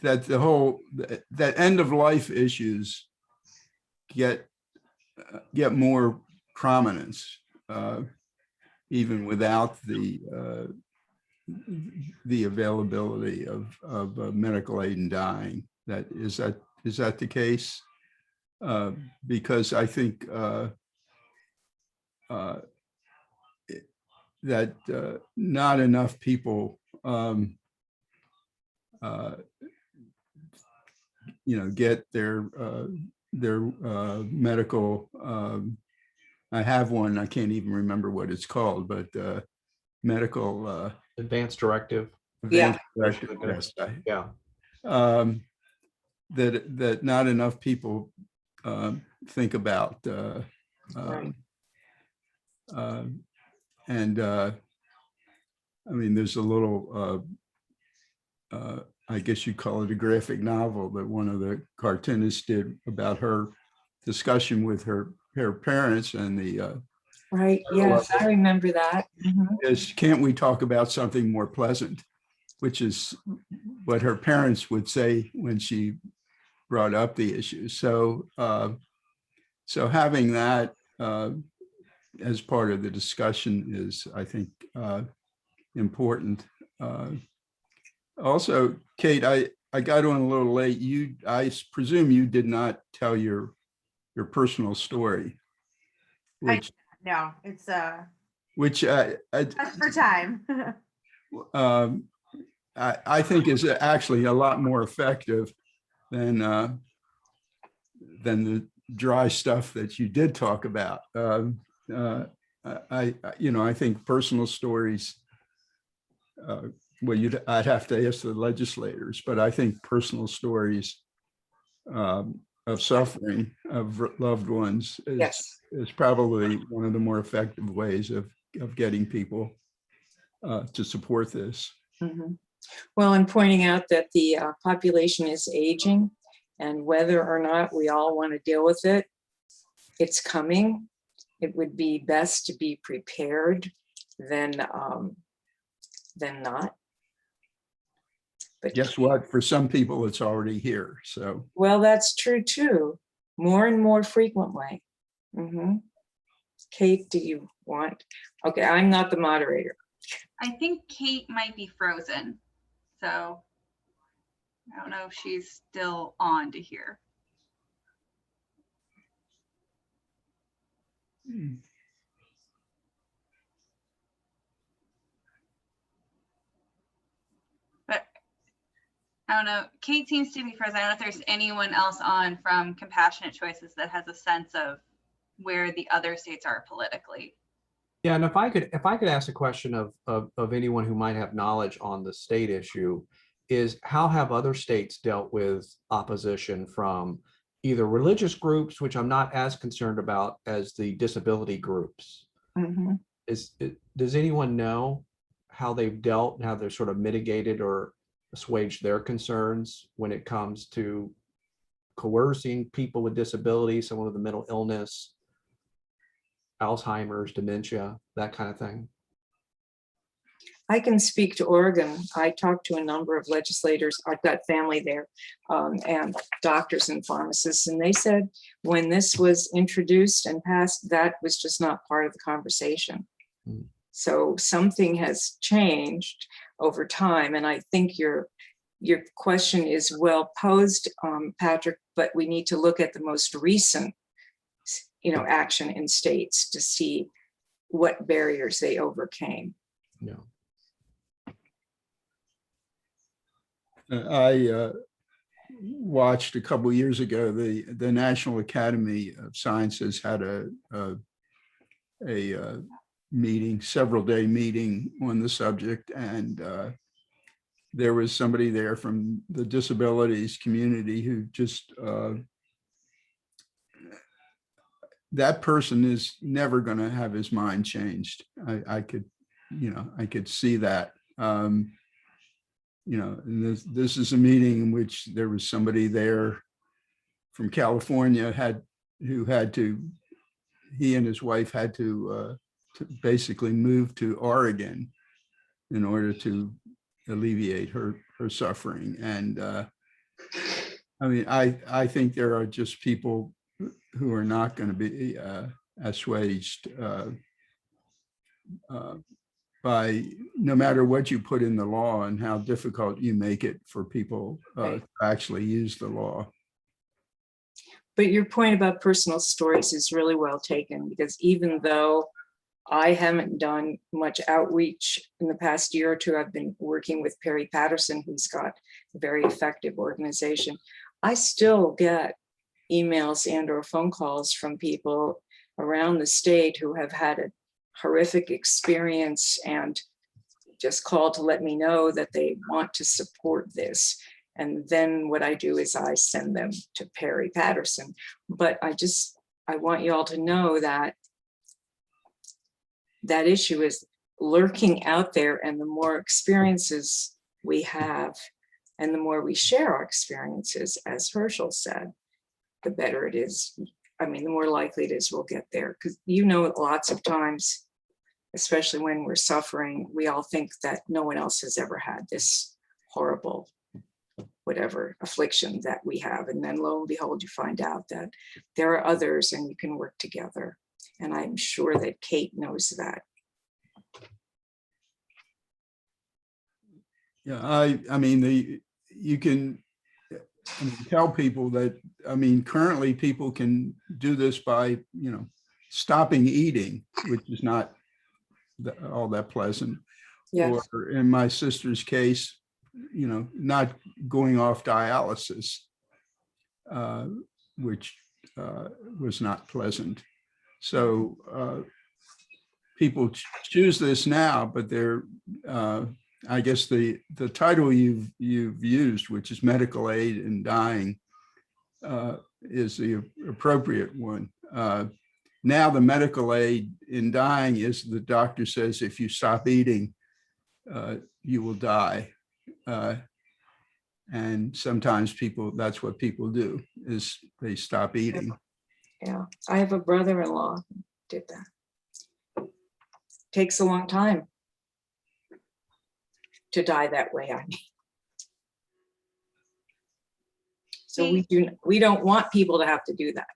that end of life issues get more prominence, even without the availability of medical aid in dying. Is that the case? Because I think that not enough people get their medical, I have one, I can't even remember what it's called, but medical Advanced directive. Yeah. Directive, yes. Yeah. That not enough people think about. Right. I mean, there's a little, I guess you'd call it a graphic novel that one of the cartoonists did about her discussion with her parents, and the Right. Yes, I remember that. is, can't we talk about something more pleasant, which is what her parents would say when she brought up the issue. So so having that as part of the discussion is, I think, important. Also, Kate, I got on a little late. I presume you did not tell your your personal story, which No, it's which just for time. I think is actually a lot more effective than the dry stuff that you did talk about. I think personal stories. Well, I'd have to ask the legislators, but I think personal stories of suffering of loved ones Yes. is probably one of the more effective ways of getting people to support this. Mhm. Well, I'm pointing out that the population is aging, and whether or not we all want to deal with it, it's coming. It would be best to be prepared than not. But Guess what? For some people, it's already here. So, well, that's true too. More and more frequently. Mhm. Kate, do you want? Okay, I'm not the moderator. I think Kate might be frozen. So I don't know if she's still on to hear. But I don't know. Kate seems to be frozen. I don't know if there's anyone else on from Compassionate Choices that has a sense of where the other states are politically. Yeah, and if I could ask a question of anyone who might have knowledge on the state issue, is how have other states dealt with opposition from either religious groups, which I'm not as concerned about as the disability groups? Mhm. Does anyone know how they've dealt and how they're sort of mitigated or assuaged their concerns when it comes to coercing people with disabilities, someone with a mental illness, Alzheimer's, dementia, that kind of thing? I can speak to Oregon. I talked to a number of legislators. I've got family there, and doctors and pharmacists, and they said when this was introduced and passed, that was just not part of the conversation. Mm. So something has changed over time, and I think your question is well posed, Patrick. But we need to look at the most recent, action in states to see what barriers they overcame. No. I watched a couple of years ago, the National Academy of Sciences had a meeting, several day meeting on the subject. And there was somebody there from the disabilities community who just, that person is never going to have his mind changed. I could see that. And this is a meeting in which there was somebody there from California he and his wife had to basically move to Oregon in order to alleviate her suffering. And I think there are just people who are not going to be assuaged by no matter what you put in the law and how difficult you make it for people to actually use the law. But your point about personal stories is really well taken, because even though I haven't done much outreach in the past year or two, I've been working with Perry Patterson, who's got a very effective organization. I still get emails and or phone calls from people around the state who have had a horrific experience and just called to let me know that they want to support this. And then what I do is I send them to Perry Patterson. But I want you all to know that that issue is lurking out there, and the more experiences we have and the more we share our experiences, as Herschel said, the better it is. I mean, the more likely it is we'll get there, because lots of times, especially when we're suffering, we all think that no one else has ever had this horrible whatever affliction that we have. And then lo and behold, you find out that there are others and you can work together. And I'm sure that Kate knows that. Yeah, I mean, you can, tell people that, I mean, currently people can do this by, stopping eating, which is not all that pleasant. Yes. Or in my sister's case, not going off dialysis, which was not pleasant. So people choose this now, but they're, I guess the title you've used, which is medical aid in dying, is the appropriate one. Now the medical aid in dying is the doctor says if you stop eating, you will die. And sometimes that's what people do, is they stop eating. Yeah, I have a brother-in-law who did that. Takes a long time to die that way, I mean. So we don't want people to have to do that.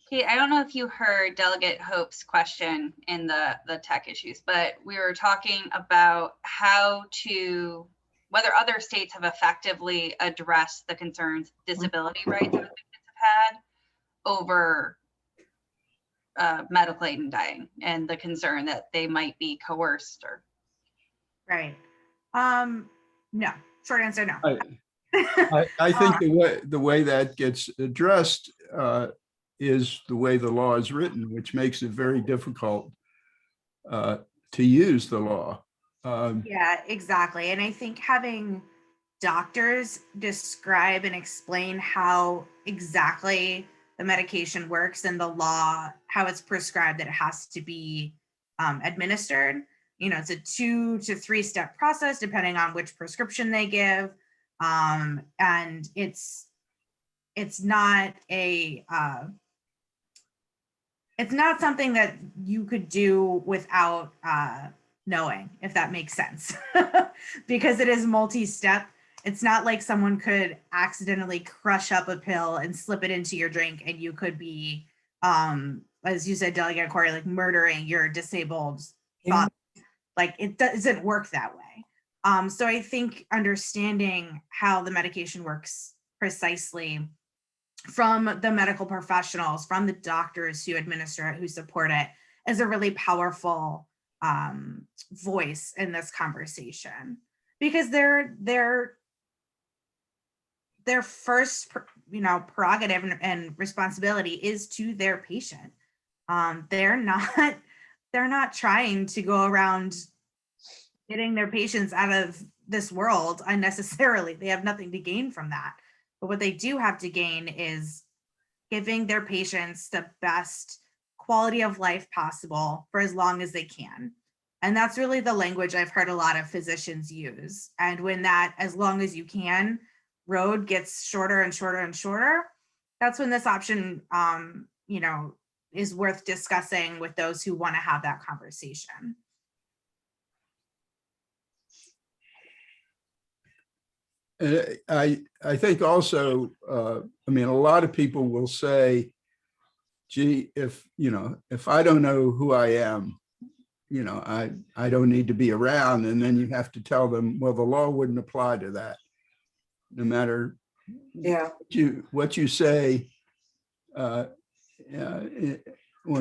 Kate, I don't know if you heard Delegate Hope's question in the tech issues, but we were talking about whether other states have effectively addressed the concerns disability rights that victims have had over medical aid in dying, and the concern that they might be coerced or. Right. No, short answer, no. I think the way that gets addressed is the way the law is written, which makes it very difficult to use the law. Yeah, exactly. And I think having doctors describe and explain how exactly the medication works and the law, how it's prescribed, that it has to be administered. It's a 2 to 3 step process depending on which prescription they give. And it's not it's not something that you could do without knowing, if that makes sense, because it is multi-step. It's not like someone could accidentally crush up a pill and slip it into your drink and you could be, as you said, Delegate Corey, like murdering your disabled father. Like it doesn't work that way. So I think understanding how the medication works precisely from the medical professionals, from the doctors who administer it, who support it, is a really powerful voice in this conversation, because their first prerogative and responsibility is to their patient. They're not trying to go around getting their patients out of this world unnecessarily. They have nothing to gain from that. But what they do have to gain is giving their patients the best quality of life possible for as long as they can. And that's really the language I've heard a lot of physicians use. And when that "as long as you can" road gets shorter and shorter and shorter, that's when this option, is worth discussing with those who want to have that conversation. I think also, a lot of people will say, gee, if I don't know who I am, I don't need to be around. And then you have to tell them, well, the law wouldn't apply to that. No matter what you say on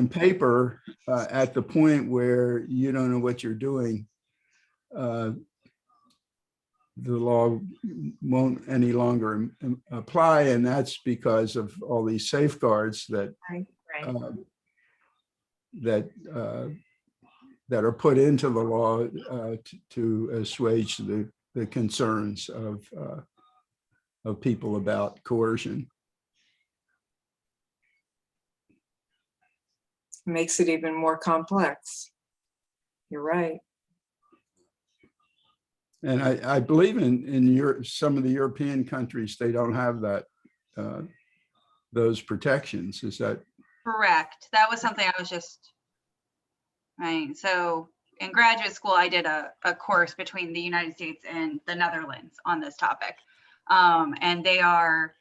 paper, at the point where you don't know what you're doing, the law won't any longer apply, and that's because of all these safeguards that that are put into the law to assuage the concerns of people about coercion. Makes it even more complex. You're right. And I believe in some of the European countries, they don't have that those protections. Is that correct? That was something I was just right. So in graduate school, I did a course between the United States and the Netherlands on this topic, and they are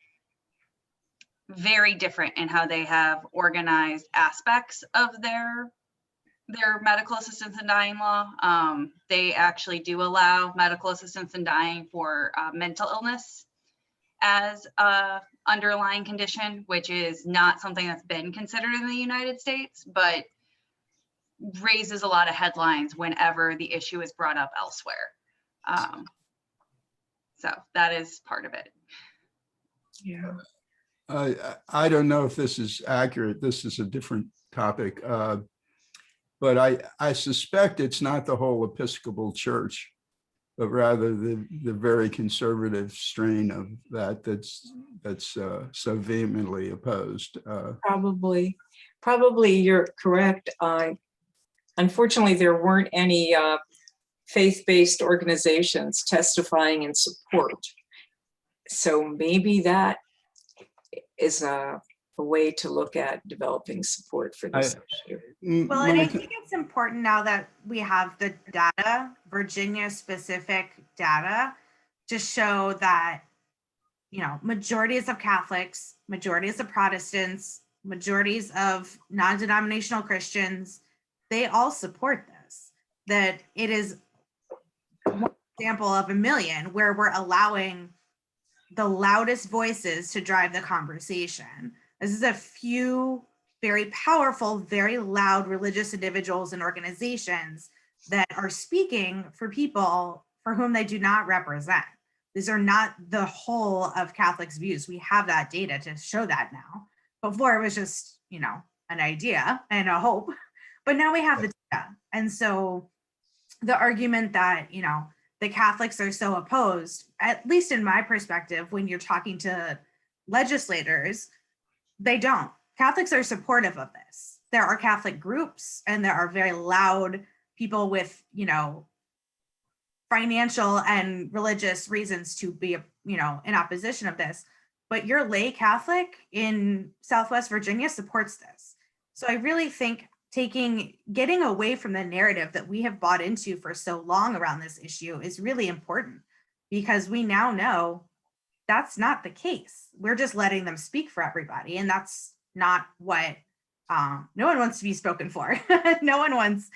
very different in how they have organized aspects of their their medical assistance in dying law. They actually do allow medical assistance in dying for mental illness as a underlying condition, which is not something that's been considered in the United States, but raises a lot of headlines whenever the issue is brought up elsewhere. So that is part of it. Yeah. I don't know if this is accurate. This is a different topic. But I suspect it's not the whole Episcopal Church, but rather the very conservative strain of that's so vehemently opposed. Probably you're correct. Unfortunately, there weren't any faith-based organizations testifying in support. So maybe that is a way to look at developing support for this issue. Well, and I think it's important now that we have the data, Virginia specific data, to show that, you know, majorities of Catholics, majorities of Protestants, majorities of non-denominational Christians, they all support this. That it is one example of a million where we're allowing the loudest voices to drive the conversation. This is a few very powerful, very loud religious individuals and organizations that are speaking for people for whom they do not represent. These are not the whole of Catholics' views. We have that data to show that now. Before it was just, you know, an idea and a hope, but now we have the data. And so the argument that, you know, the Catholics are so opposed, at least in my perspective, when you're talking to legislators, they don't. Catholics are supportive of this. There are Catholic groups and there are very loud people with, you know, financial and religious reasons to be, you know, in opposition of this. But your lay Catholic in Southwest Virginia supports this. So I really think getting away from the narrative that we have bought into for so long around this issue is really important, because we now know that's not the case. We're just letting them speak for everybody. And that's not what, no one wants to be spoken for. No one wants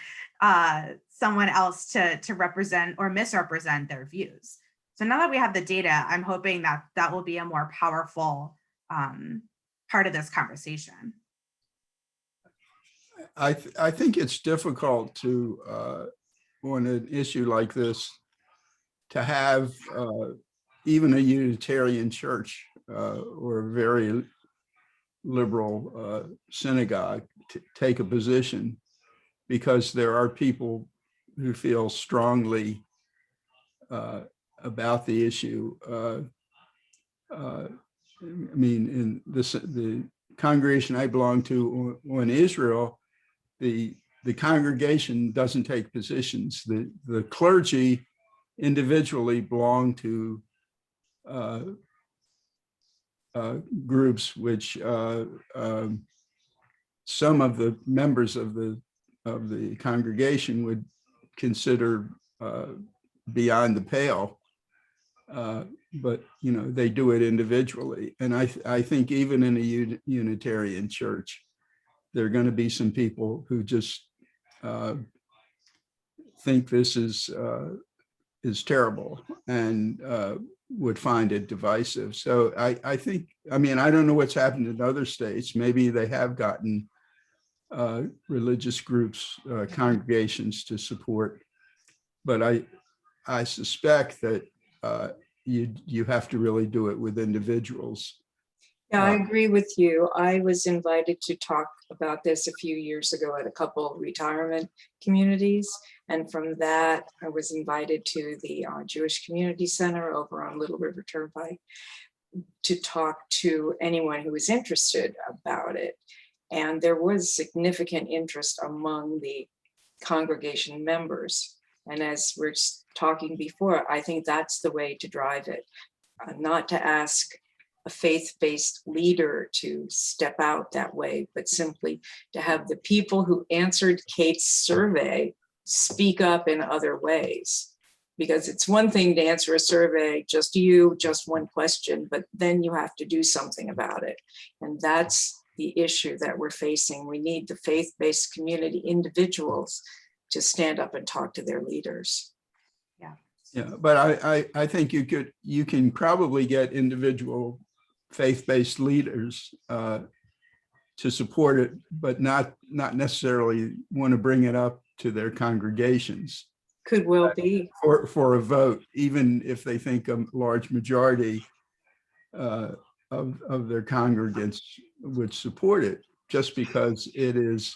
someone else to represent or misrepresent their views. So now that we have the data, I'm hoping that that will be a more powerful part of this conversation. I think it's difficult to, on an issue like this, to have even a Unitarian church or a very liberal synagogue take a position, because there are people who feel strongly about the issue. I mean, in the congregation I belong to on Israel, the congregation doesn't take positions. The clergy individually belong to groups which some of the members of the congregation would consider beyond the pale, but you know, they do it individually. And I think even in a Unitarian church, there are going to be some people who just think this is terrible and would find it divisive. So I think, I mean, I don't know what's happened in other states. Maybe they have gotten religious groups, congregations to support, but I suspect that you have to really do it with individuals. Yeah, I agree with you. I was invited to talk about this a few years ago at a couple of retirement communities. And from that, I was invited to the Jewish Community Center over on Little River Turnpike to talk to anyone who was interested about it. And there was significant interest among the congregation members. And as we're talking before, I think that's the way to drive it, not to ask a faith-based leader to step out that way, but simply to have the people who answered Kate's survey speak up in other ways. Because it's one thing to answer a survey, just you, just one question, but then you have to do something about it. And that's the issue that we're facing. We need the faith-based community individuals to stand up and talk to their leaders. Yeah, but I think you can probably get individual faith-based leaders to support it, but not necessarily want to bring it up to their congregations Could well be. for a vote, even if they think a large majority of their congregants would support it, just because it is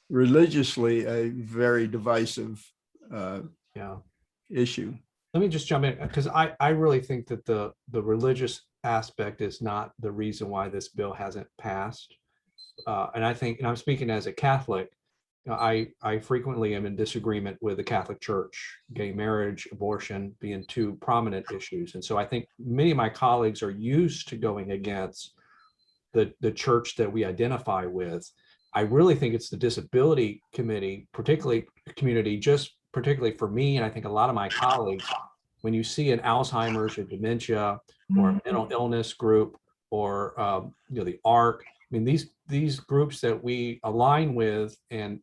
religiously a very divisive Yeah. issue. Let me just jump in, because I really think that the religious aspect is not the reason why this bill hasn't passed. And I think, and I'm speaking as a Catholic, you know, I frequently am in disagreement with the Catholic Church, gay marriage, abortion being two prominent issues. And so I think many of my colleagues are used to going against the church that we identify with. I really think it's the disability committee, particularly community, just particularly for me, and I think a lot of my colleagues, when you see an Alzheimer's or dementia or a mental illness group or you know, the ARC, I mean, these groups that we align with and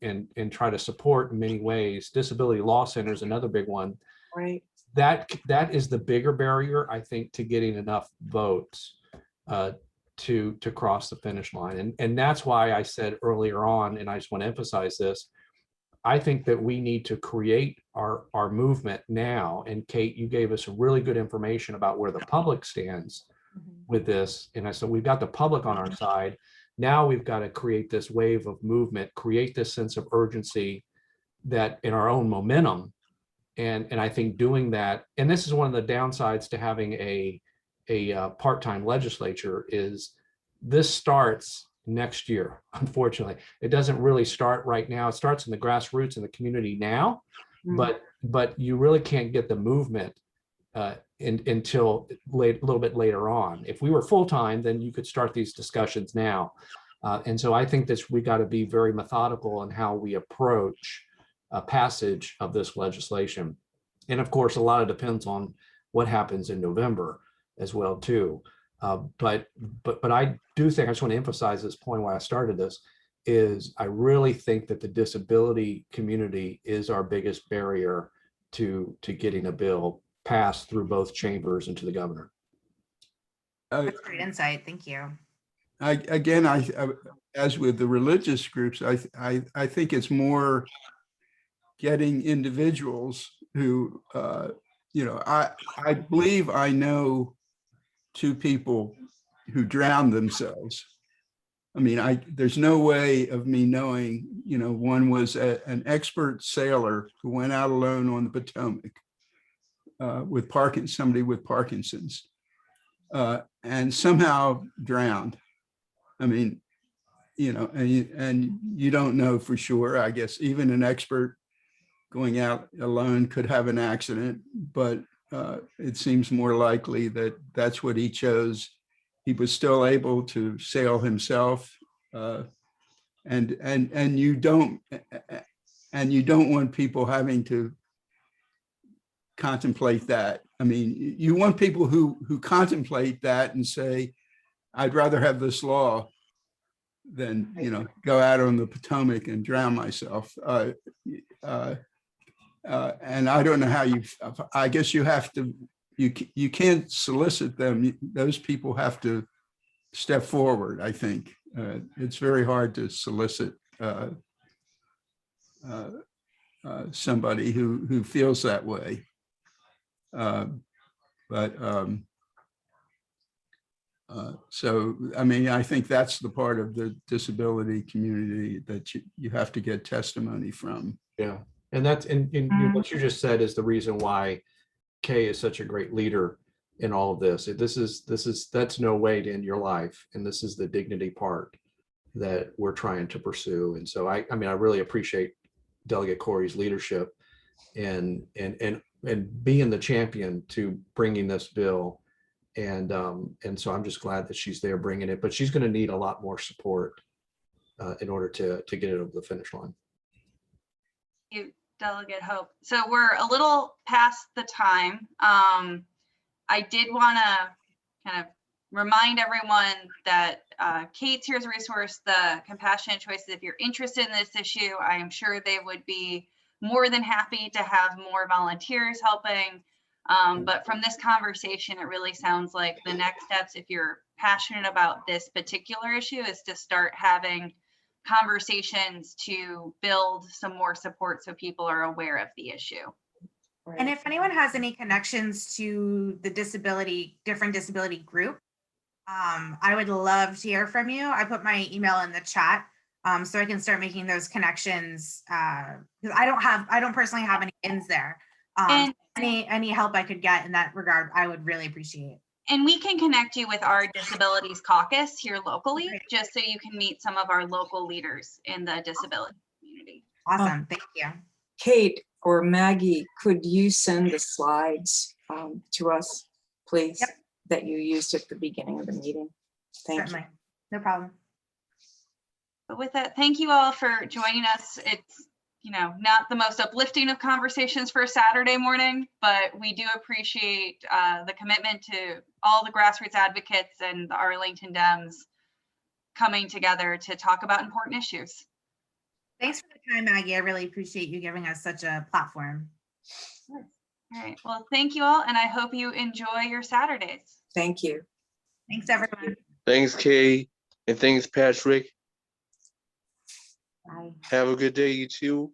try to support in many ways. Disability Law Center is another big one. Right. That is the bigger barrier, I think, to getting enough votes to cross the finish line. And that's why I said earlier on, and I just want to emphasize this, I think that we need to create our movement now. And Kate, you gave us really good information about where the public stands with this. And I said, we've got the public on our side. Now we've got to create this wave of movement, create this sense of urgency that in our own momentum. And I think doing that, and this is one of the downsides to having a part-time legislature, is this starts next year. Unfortunately, it doesn't really start right now. It starts in the grassroots in the community now, but you really can't get the movement until a little bit later on. If we were full-time, then you could start these discussions now. And so I think that we got to be very methodical in how we approach passage of this legislation. And of course, a lot of depends on what happens in November as well too. But I do think, I just want to emphasize this point why I started this, is I really think that the disability community is our biggest barrier to getting a bill passed through both chambers and to the governor. That's great insight. Thank you. Again, as with the religious groups, I think it's more getting individuals who, you know, I believe I know two people who drowned themselves. I mean, there's no way of me knowing, you know, one was an expert sailor who went out alone on the Potomac with somebody with Parkinson's and somehow drowned. I mean, you know, and you don't know for sure. I guess even an expert going out alone could have an accident, but it seems more likely that that's what he chose. He was still able to sail himself, and you don't want people having to contemplate that. I mean, you want people who contemplate that and say, I'd rather have this law than, you know, go out on the Potomac and drown myself. And I don't know how I guess you have to, you can't solicit them. Those people have to step forward, I think. It's very hard to solicit somebody who feels that way. So, I mean, I think that's the part of the disability community that you have to get testimony from. Yeah. And what you just said is the reason why Kay is such a great leader in all of this. That's no way to end your life. And this is the dignity part that we're trying to pursue. And so I mean, I really appreciate Delegate Corey's leadership and being the champion to bringing this bill. And so I'm just glad that she's there bringing it, but she's going to need a lot more support in order to get it over the finish line. You, Delegate Hope. So we're a little past the time. I did want to kind of remind everyone that Kate's here as a resource, the Compassionate Choices. If you're interested in this issue, I am sure they would be more than happy to have more volunteers helping. But from this conversation, it really sounds like the next steps, if you're passionate about this particular issue, is to start having conversations to build some more support so people are aware of the issue. And if anyone has any connections to the different disability group, I would love to hear from you. I put my email in the chat, so I can start making those connections. Because I don't personally have any ins there. And any help I could get in that regard, I would really appreciate. And we can connect you with our disabilities caucus here locally, just so you can meet some of our local leaders in the disability community. Awesome, thank you. Kate or Maggie, could you send the slides to us, please, Yep. that you used at the beginning of the meeting? Thank you. Certainly, no problem. But with that, thank you all for joining us. It's, you know, not the most uplifting of conversations for a Saturday morning, but we do appreciate the commitment to all the grassroots advocates and the Arlington Dems coming together to talk about important issues. Thanks for the time, Maggie. I really appreciate you giving us such a platform. All right, well, thank you all, and I hope you enjoy your Saturdays. Thank you. Thanks, everyone. Thanks, Kay, and thanks, Patrick. Bye. Have a good day, you too.